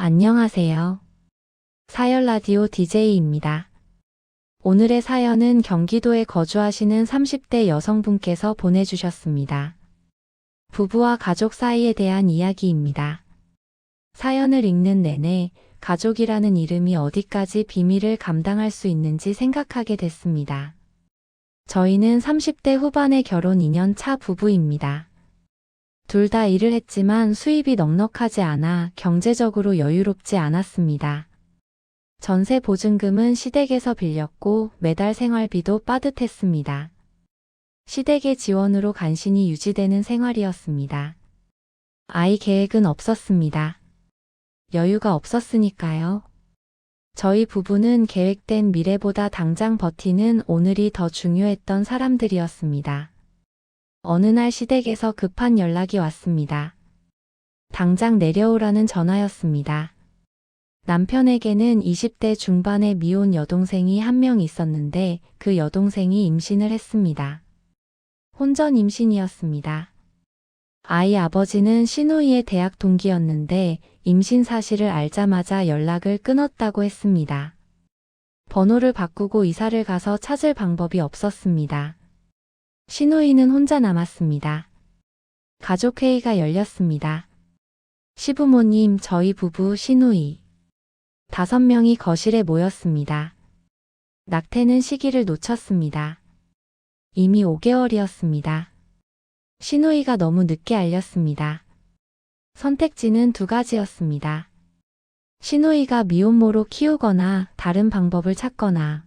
안녕하세요. 사연라디오 DJ입니다. 오늘의 사연은 경기도에 거주하시는 30대 여성분께서 보내주셨습니다. 부부와 가족 사이에 대한 이야기입니다. 사연을 읽는 내내 가족이라는 이름이 어디까지 비밀을 감당할 수 있는지 생각하게 됐습니다. 저희는 30대 후반의 결혼 2년 차 부부입니다. 둘 다 일을 했지만 수입이 넉넉하지 않아 경제적으로 여유롭지 않았습니다. 전세 보증금은 시댁에서 빌렸고 매달 생활비도 빠듯했습니다. 시댁의 지원으로 간신히 유지되는 생활이었습니다. 아이 계획은 없었습니다. 여유가 없었으니까요. 저희 부부는 계획된 미래보다 당장 버티는 오늘이 더 중요했던 사람들이었습니다. 어느 날 시댁에서 급한 연락이 왔습니다. 당장 내려오라는 전화였습니다. 남편에게는 20대 중반의 미혼 여동생이 한 명 있었는데 그 여동생이 임신을 했습니다. 혼전 임신이었습니다. 아이 아버지는 시누이의 대학 동기였는데 임신 사실을 알자마자 연락을 끊었다고 했습니다. 번호를 바꾸고 이사를 가서 찾을 방법이 없었습니다. 시누이는 혼자 남았습니다. 가족회의가 열렸습니다. 시부모님, 저희 부부, 시누이 5명이 거실에 모였습니다. 낙태는 시기를 놓쳤습니다. 이미 5개월이었습니다. 시누이가 너무 늦게 알렸습니다. 선택지는 2가지였습니다. 시누이가 미혼모로 키우거나 다른 방법을 찾거나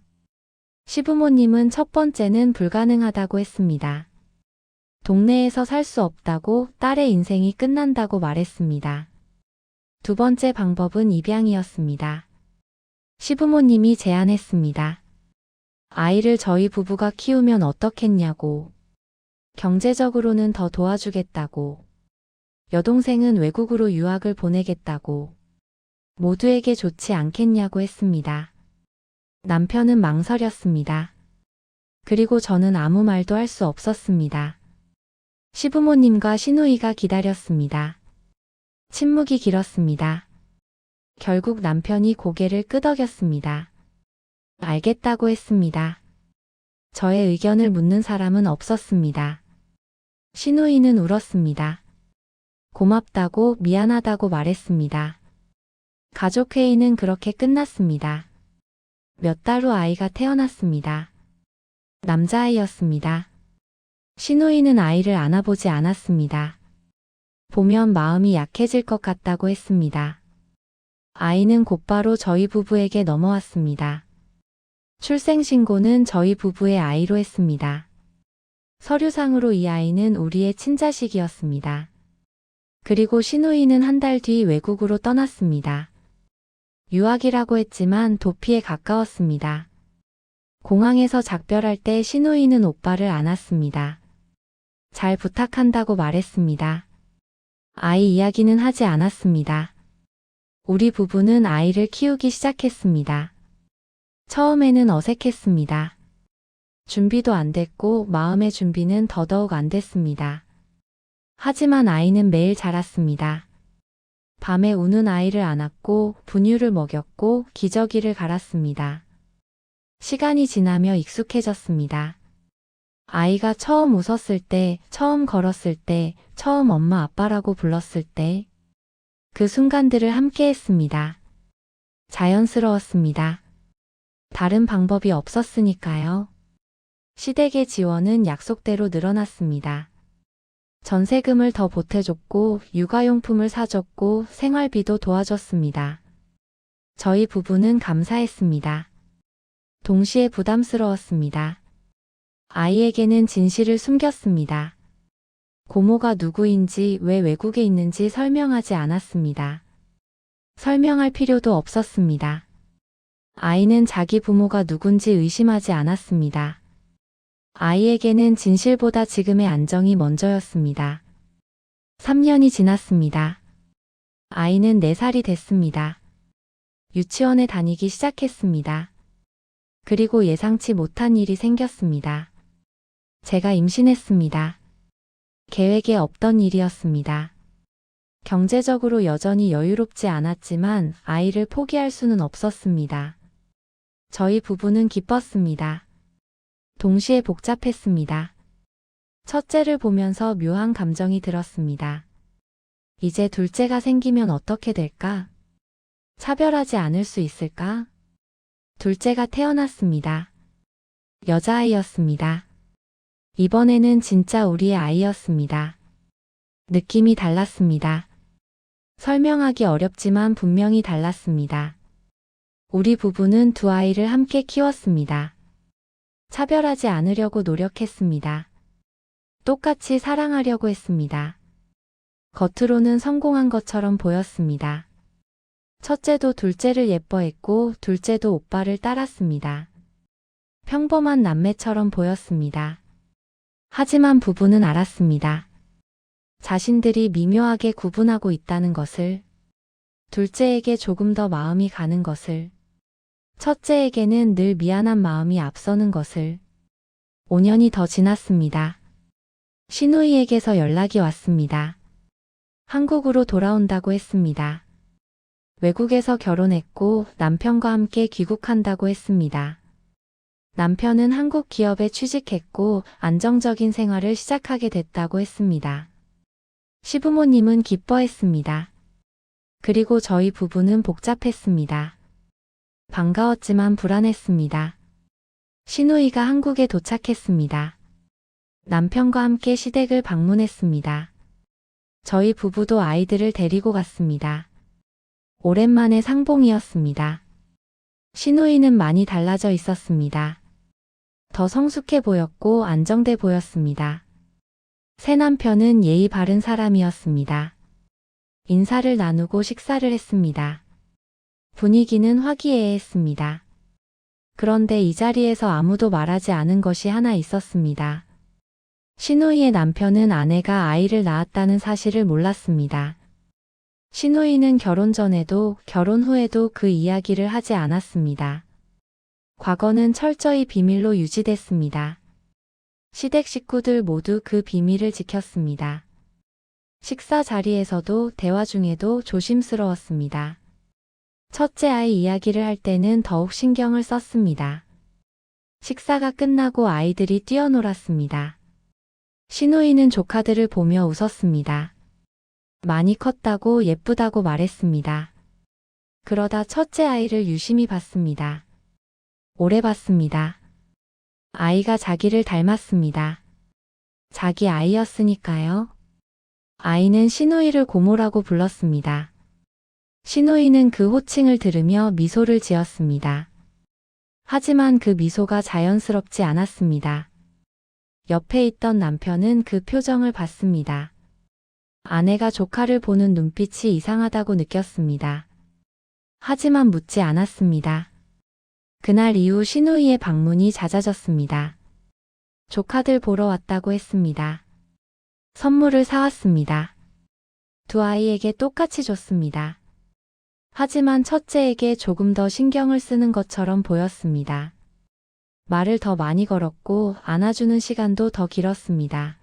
시부모님은 첫 번째는 불가능하다고 했습니다. 동네에서 살 수 없다고 딸의 인생이 끝난다고 말했습니다. 두 번째 방법은 입양이었습니다. 시부모님이 제안했습니다. 아이를 저희 부부가 키우면 어떻겠냐고. 경제적으로는 더 도와주겠다고. 여동생은 외국으로 유학을 보내겠다고. 모두에게 좋지 않겠냐고 했습니다. 남편은 망설였습니다. 그리고 저는 아무 말도 할 수 없었습니다. 시부모님과 시누이가 기다렸습니다. 침묵이 길었습니다. 결국 남편이 고개를 끄덕였습니다. 알겠다고 했습니다. 저의 의견을 묻는 사람은 없었습니다. 시누이는 울었습니다. 고맙다고 미안하다고 말했습니다. 가족회의는 그렇게 끝났습니다. 몇 달 후 아이가 태어났습니다. 남자아이였습니다. 시누이는 아이를 안아보지 않았습니다. 보면 마음이 약해질 것 같다고 했습니다. 아이는 곧바로 저희 부부에게 넘어왔습니다. 출생신고는 저희 부부의 아이로 했습니다. 서류상으로 이 아이는 우리의 친자식이었습니다. 그리고 시누이는 한 달 뒤 외국으로 떠났습니다. 유학이라고 했지만 도피에 가까웠습니다. 공항에서 작별할 때 시누이는 오빠를 안았습니다. 잘 부탁한다고 말했습니다. 아이 이야기는 하지 않았습니다. 우리 부부는 아이를 키우기 시작했습니다. 처음에는 어색했습니다. 준비도 안 됐고 마음의 준비는 더더욱 안 됐습니다. 하지만 아이는 매일 자랐습니다. 밤에 우는 아이를 안았고 분유를 먹였고 기저귀를 갈았습니다. 시간이 지나며 익숙해졌습니다. 아이가 처음 웃었을 때, 처음 걸었을 때, 처음 엄마 아빠라고 불렀을 때, 그 순간들을 함께 했습니다. 자연스러웠습니다. 다른 방법이 없었으니까요. 시댁의 지원은 약속대로 늘어났습니다. 전세금을 더 보태줬고 육아용품을 사줬고 생활비도 도와줬습니다. 저희 부부는 감사했습니다. 동시에 부담스러웠습니다. 아이에게는 진실을 숨겼습니다. 고모가 누구인지 왜 외국에 있는지 설명하지 않았습니다. 설명할 필요도 없었습니다. 아이는 자기 부모가 누군지 의심하지 않았습니다. 아이에게는 진실보다 지금의 안정이 먼저였습니다. 3년이 지났습니다. 아이는 4살이 됐습니다. 유치원에 다니기 시작했습니다. 그리고 예상치 못한 일이 생겼습니다. 제가 임신했습니다. 계획에 없던 일이었습니다. 경제적으로 여전히 여유롭지 않았지만 아이를 포기할 수는 없었습니다. 저희 부부는 기뻤습니다. 동시에 복잡했습니다. 첫째를 보면서 묘한 감정이 들었습니다. 이제 둘째가 생기면 어떻게 될까? 차별하지 않을 수 있을까? 둘째가 태어났습니다. 여자아이였습니다. 이번에는 진짜 우리의 아이였습니다. 느낌이 달랐습니다. 설명하기 어렵지만 분명히 달랐습니다. 우리 부부는 두 아이를 함께 키웠습니다. 차별하지 않으려고 노력했습니다. 똑같이 사랑하려고 했습니다. 겉으로는 성공한 것처럼 보였습니다. 첫째도 둘째를 예뻐했고 둘째도 오빠를 따랐습니다. 평범한 남매처럼 보였습니다. 하지만 부부는 알았습니다. 자신들이 미묘하게 구분하고 있다는 것을, 둘째에게 조금 더 마음이 가는 것을, 첫째에게는 늘 미안한 마음이 앞서는 것을. 5년이 더 지났습니다. 시누이에게서 연락이 왔습니다. 한국으로 돌아온다고 했습니다. 외국에서 결혼했고 남편과 함께 귀국한다고 했습니다. 남편은 한국 기업에 취직했고 안정적인 생활을 시작하게 됐다고 했습니다. 시부모님은 기뻐했습니다. 그리고 저희 부부는 복잡했습니다. 반가웠지만 불안했습니다. 시누이가 한국에 도착했습니다. 남편과 함께 시댁을 방문했습니다. 저희 부부도 아이들을 데리고 갔습니다. 오랜만에 상봉이었습니다. 시누이는 많이 달라져 있었습니다. 더 성숙해 보였고 안정돼 보였습니다. 새 남편은 예의 바른 사람이었습니다. 인사를 나누고 식사를 했습니다. 분위기는 화기애애했습니다. 그런데 이 자리에서 아무도 말하지 않은 것이 하나 있었습니다. 시누이의 남편은 아내가 아이를 낳았다는 사실을 몰랐습니다. 시누이는 결혼 전에도 결혼 후에도 그 이야기를 하지 않았습니다. 과거는 철저히 비밀로 유지됐습니다. 시댁 식구들 모두 그 비밀을 지켰습니다. 식사 자리에서도 대화 중에도 조심스러웠습니다. 첫째 아이 이야기를 할 때는 더욱 신경을 썼습니다. 식사가 끝나고 아이들이 뛰어놀았습니다. 시누이는 조카들을 보며 웃었습니다. 많이 컸다고 예쁘다고 말했습니다. 그러다 첫째 아이를 유심히 봤습니다. 오래 봤습니다. 아이가 자기를 닮았습니다. 자기 아이였으니까요. 아이는 시누이를 고모라고 불렀습니다. 시누이는 그 호칭을 들으며 미소를 지었습니다. 하지만 그 미소가 자연스럽지 않았습니다. 옆에 있던 남편은 그 표정을 봤습니다. 아내가 조카를 보는 눈빛이 이상하다고 느꼈습니다. 하지만 묻지 않았습니다. 그날 이후 시누이의 방문이 잦아졌습니다. 조카들 보러 왔다고 했습니다. 선물을 사왔습니다. 두 아이에게 똑같이 줬습니다. 하지만 첫째에게 조금 더 신경을 쓰는 것처럼 보였습니다. 말을 더 많이 걸었고 안아주는 시간도 더 길었습니다.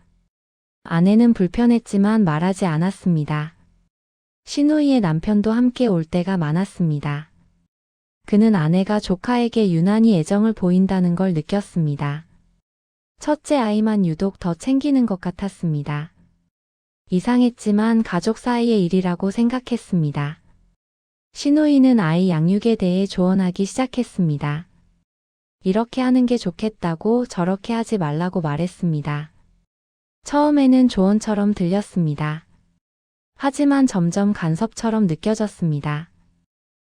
아내는 불편했지만 말하지 않았습니다. 시누이의 남편도 함께 올 때가 많았습니다. 그는 아내가 조카에게 유난히 애정을 보인다는 걸 느꼈습니다. 첫째 아이만 유독 더 챙기는 것 같았습니다. 이상했지만 가족 사이의 일이라고 생각했습니다. 시누이는 아이 양육에 대해 조언하기 시작했습니다. 이렇게 하는 게 좋겠다고 저렇게 하지 말라고 말했습니다. 처음에는 조언처럼 들렸습니다. 하지만 점점 간섭처럼 느껴졌습니다.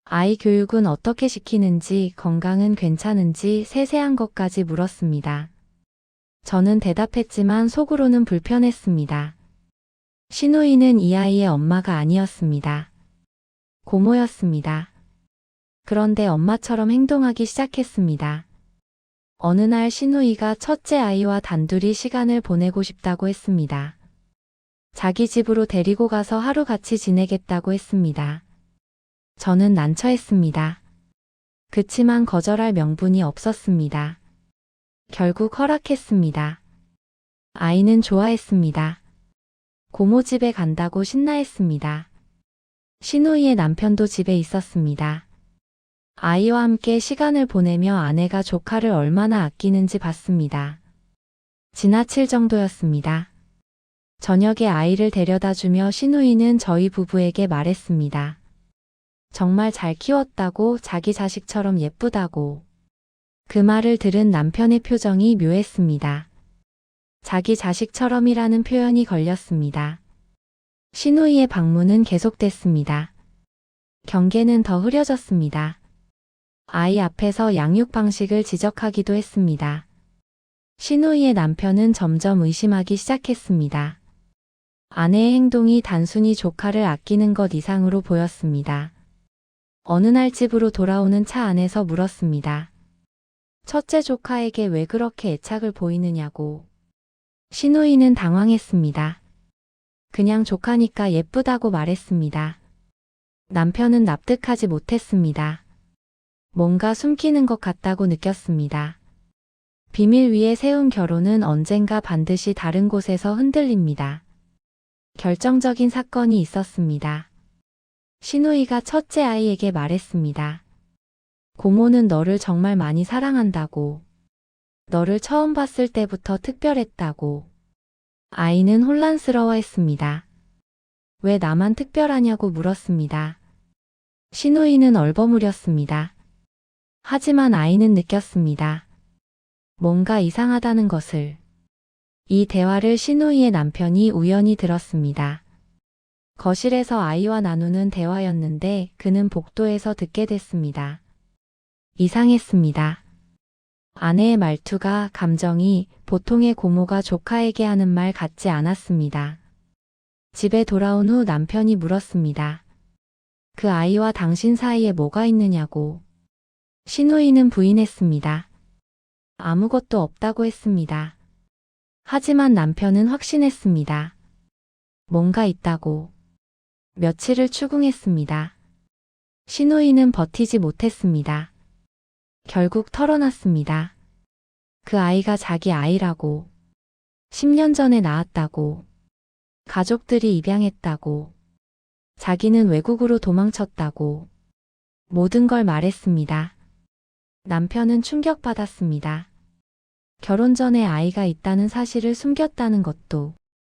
아이 교육은 어떻게 시키는지, 건강은 괜찮은지 세세한 것까지 물었습니다. 저는 대답했지만 속으로는 불편했습니다. 시누이는 이 아이의 엄마가 아니었습니다. 고모였습니다. 그런데 엄마처럼 행동하기 시작했습니다. 어느 날 시누이가 첫째 아이와 단둘이 시간을 보내고 싶다고 했습니다. 자기 집으로 데리고 가서 하루 같이 지내겠다고 했습니다. 저는 난처했습니다. 그치만 거절할 명분이 없었습니다. 결국 허락했습니다. 아이는 좋아했습니다. 고모 집에 간다고 신나했습니다. 시누이의 남편도 집에 있었습니다. 아이와 함께 시간을 보내며 아내가 조카를 얼마나 아끼는지 봤습니다. 지나칠 정도였습니다. 저녁에 아이를 데려다주며 시누이는 저희 부부에게 말했습니다. 정말 잘 키웠다고, 자기 자식처럼 예쁘다고. 그 말을 들은 남편의 표정이 묘했습니다. 자기 자식처럼이라는 표현이 걸렸습니다. 시누이의 방문은 계속됐습니다. 경계는 더 흐려졌습니다. 아이 앞에서 양육 방식을 지적하기도 했습니다. 시누이의 남편은 점점 의심하기 시작했습니다. 아내의 행동이 단순히 조카를 아끼는 것 이상으로 보였습니다. 어느 날 집으로 돌아오는 차 안에서 물었습니다. 첫째 조카에게 왜 그렇게 애착을 보이느냐고. 시누이는 당황했습니다. 그냥 조카니까 예쁘다고 말했습니다. 남편은 납득하지 못했습니다. 뭔가 숨기는 것 같다고 느꼈습니다. 비밀 위에 세운 결혼은 언젠가 반드시 다른 곳에서 흔들립니다. 결정적인 사건이 있었습니다. 시누이가 첫째 아이에게 말했습니다. 고모는 너를 정말 많이 사랑한다고. 너를 처음 봤을 때부터 특별했다고. 아이는 혼란스러워했습니다. 왜 나만 특별하냐고 물었습니다. 시누이는 얼버무렸습니다. 하지만 아이는 느꼈습니다. 뭔가 이상하다는 것을. 이 대화를 시누이의 남편이 우연히 들었습니다. 거실에서 아이와 나누는 대화였는데 그는 복도에서 듣게 됐습니다. 이상했습니다. 아내의 말투가, 감정이 보통의 고모가 조카에게 하는 말 같지 않았습니다. 집에 돌아온 후 남편이 물었습니다. 그 아이와 당신 사이에 뭐가 있느냐고. 시누이는 부인했습니다. 아무것도 없다고 했습니다. 하지만 남편은 확신했습니다. 뭔가 있다고. 며칠을 추궁했습니다. 시누이는 버티지 못했습니다. 결국 털어놨습니다. 그 아이가 자기 아이라고. 10년 전에 낳았다고. 가족들이 입양했다고. 자기는 외국으로 도망쳤다고. 모든 걸 말했습니다. 남편은 충격받았습니다. 결혼 전에 아이가 있다는 사실을 숨겼다는 것도,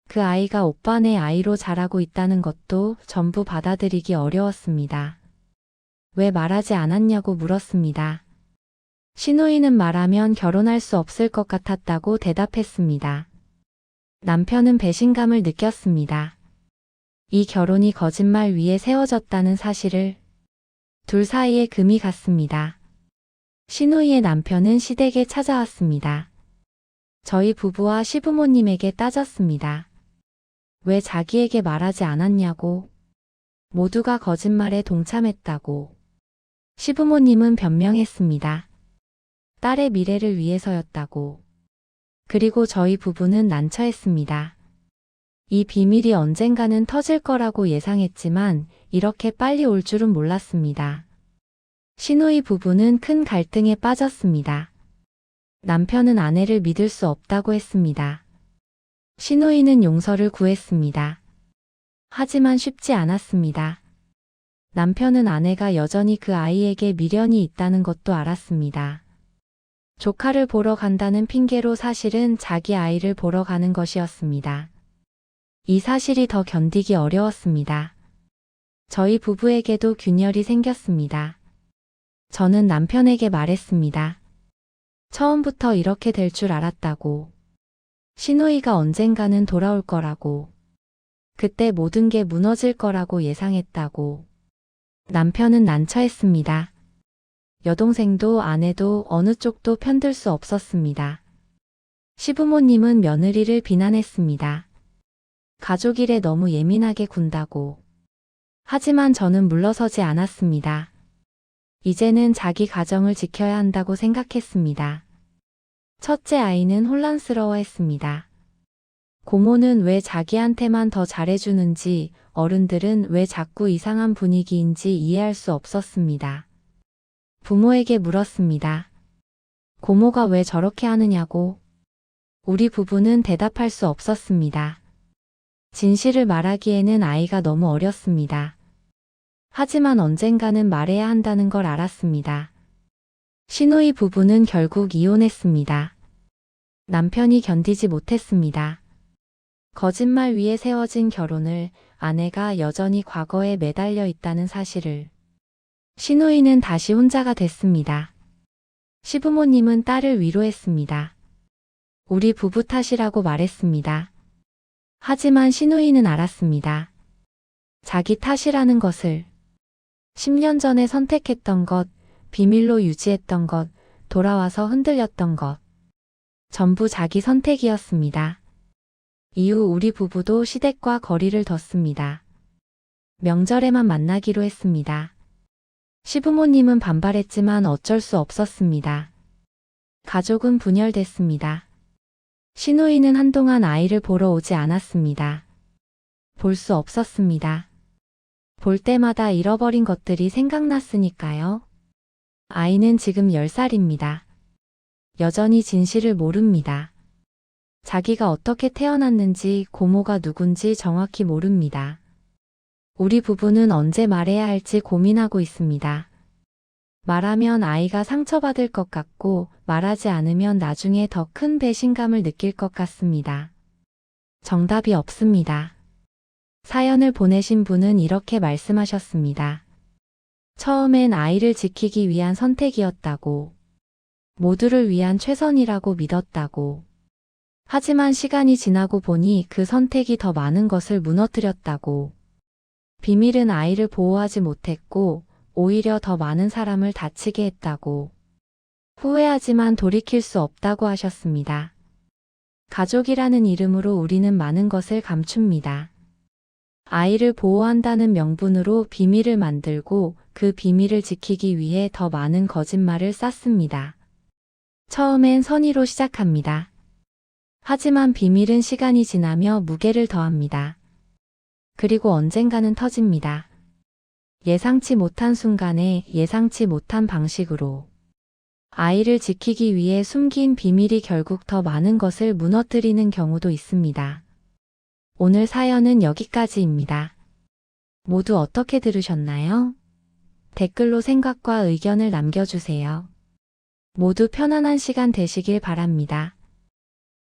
그 아이가 오빠네 아이로 자라고 있다는 것도 전부 받아들이기 어려웠습니다. 왜 말하지 않았냐고 물었습니다. 시누이는 말하면 결혼할 수 없을 것 같았다고 대답했습니다. 남편은 배신감을 느꼈습니다. 이 결혼이 거짓말 위에 세워졌다는 사실을. 둘 사이에 금이 갔습니다. 시누이의 남편은 시댁에 찾아왔습니다. 저희 부부와 시부모님에게 따졌습니다. 왜 자기에게 말하지 않았냐고. 모두가 거짓말에 동참했다고. 시부모님은 변명했습니다. 딸의 미래를 위해서였다고. 그리고 저희 부부는 난처했습니다. 이 비밀이 언젠가는 터질 거라고 예상했지만 이렇게 빨리 올 줄은 몰랐습니다. 시누이 부부는 큰 갈등에 빠졌습니다. 남편은 아내를 믿을 수 없다고 했습니다. 시누이는 용서를 구했습니다. 하지만 쉽지 않았습니다. 남편은 아내가 여전히 그 아이에게 미련이 있다는 것도 알았습니다. 조카를 보러 간다는 핑계로 사실은 자기 아이를 보러 가는 것이었습니다. 이 사실이 더 견디기 어려웠습니다. 저희 부부에게도 균열이 생겼습니다. 저는 남편에게 말했습니다. 처음부터 이렇게 될 줄 알았다고. 시누이가 언젠가는 돌아올 거라고. 그때 모든 게 무너질 거라고 예상했다고. 남편은 난처했습니다. 여동생도 아내도 어느 쪽도 편들 수 없었습니다. 시부모님은 며느리를 비난했습니다. 가족 일에 너무 예민하게 군다고. 하지만 저는 물러서지 않았습니다. 이제는 자기 가정을 지켜야 한다고 생각했습니다. 첫째 아이는 혼란스러워했습니다. 고모는 왜 자기한테만 더 잘해주는지, 어른들은 왜 자꾸 이상한 분위기인지 이해할 수 없었습니다. 부모에게 물었습니다. 고모가 왜 저렇게 하느냐고. 우리 부부는 대답할 수 없었습니다. 진실을 말하기에는 아이가 너무 어렸습니다. 하지만 언젠가는 말해야 한다는 걸 알았습니다. 시누이 부부는 결국 이혼했습니다. 남편이 견디지 못했습니다. 거짓말 위에 세워진 결혼을, 아내가 여전히 과거에 매달려 있다는 사실을. 시누이는 다시 혼자가 됐습니다. 시부모님은 딸을 위로했습니다. 우리 부부 탓이라고 말했습니다. 하지만 시누이는 알았습니다. 자기 탓이라는 것을. 10년 전에 선택했던 것, 비밀로 유지했던 것, 돌아와서 흔들렸던 것. 전부 자기 선택이었습니다. 이후 우리 부부도 시댁과 거리를 뒀습니다. 명절에만 만나기로 했습니다. 시부모님은 반발했지만 어쩔 수 없었습니다. 가족은 분열됐습니다. 시누이는 한동안 아이를 보러 오지 않았습니다. 볼 수 없었습니다. 볼 때마다 잃어버린 것들이 생각났으니까요. 아이는 지금 10살입니다. 여전히 진실을 모릅니다. 자기가 어떻게 태어났는지, 고모가 누군지 정확히 모릅니다. 우리 부부는 언제 말해야 할지 고민하고 있습니다. 말하면 아이가 상처받을 것 같고, 말하지 않으면 나중에 더 큰 배신감을 느낄 것 같습니다. 정답이 없습니다. 사연을 보내신 분은 이렇게 말씀하셨습니다. 처음엔 아이를 지키기 위한 선택이었다고. 모두를 위한 최선이라고 믿었다고. 하지만 시간이 지나고 보니 그 선택이 더 많은 것을 무너뜨렸다고. 비밀은 아이를 보호하지 못했고, 오히려 더 많은 사람을 다치게 했다고. 후회하지만 돌이킬 수 없다고 하셨습니다. 가족이라는 이름으로 우리는 많은 것을 감춥니다. 아이를 보호한다는 명분으로 비밀을 만들고 그 비밀을 지키기 위해 더 많은 거짓말을 쌓습니다. 처음엔 선의로 시작합니다. 하지만 비밀은 시간이 지나며 무게를 더합니다. 그리고 언젠가는 터집니다. 예상치 못한 순간에 예상치 못한 방식으로. 아이를 지키기 위해 숨긴 비밀이 결국 더 많은 것을 무너뜨리는 경우도 있습니다. 오늘 사연은 여기까지입니다. 모두 어떻게 들으셨나요? 댓글로 생각과 의견을 남겨주세요. 모두 편안한 시간 되시길 바랍니다.